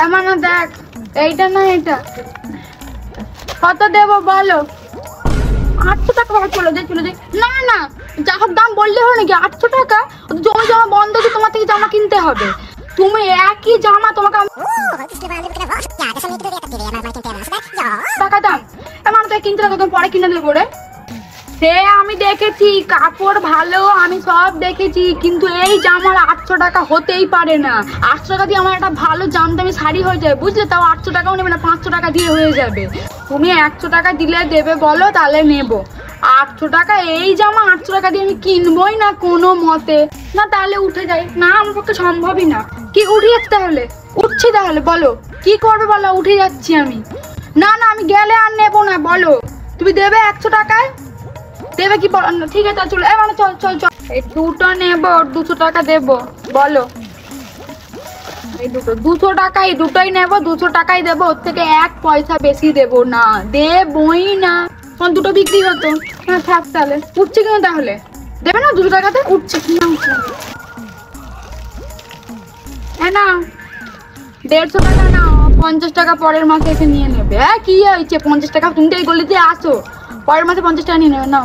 এমন দেখ, এইটা না এটা কত দেবো বলো? 800 টাকা। বাবা চলে যাই চলে যাই। না না, যা হোক দাম বললে হয় নাকি? 800 টাকা? জমা জমা বন্ধ আছে, তোমার থেকে জামা কিনতে হবে। তুমি একই জামা তোমাকে টাকা দাম এমন কিনতে হবে, তুমি পরে কিনে দেবো রে। সে আমি দেখেছি, কাপড় ভালো আমি সব দেখেছি, কিন্তু এই জামার 800 টাকা হতেই পারে না। 800 টাকা দিয়ে আমার একটা ভালো জামদামি শাড়ি হয়ে যায়, বুঝলে? তাও 800 টাকাও নেবে না, 500 টাকা দিয়ে হয়ে যাবে। তুমি 100 টাকা দিলে দেবে বলো, তাহলে নেবো। 800 টাকা এই জামা 800 টাকা দিয়ে আমি কিনবই না কোনো মতে। না তাহলে উঠে যাই। না, আমার পক্ষে সম্ভবই না। কি উঠে যাচ্ছে তাহলে? উঠছি তাহলে, বলো কি করবে বলো? উঠে যাচ্ছি আমি। না না, আমি গেলে আর নেবো না। বলো তুমি দেবে 100 টাকায়? দেবে কি? ঠিক আছে চলো, মানে চল চল চল। এই দুটো নেবো, 200 টাকা দেবো বলো। এই দুটো 200 টাকা, এই দুটোই নেবো, 200 টাকাই দেবো, ওর থেকে 1 পয়সা বেশি দেবো না, দেবই না। তখন দুটো বিক্রি হতো। হ্যাঁ থাক তাহলে। উঠছে কিনা তাহলে? দেবে না 200 টাকাতে? উঠছে কিনা? হ্যাঁ না, 150 টাকা না, 50 টাকা পরের মাসে এসে নিয়ে নেবে। হ্যাঁ কি হয়েছে? 50 টাকা তুমি তো এই গলিতে আসো, পরের মাসে 50 টাকা নিয়ে নেবে। না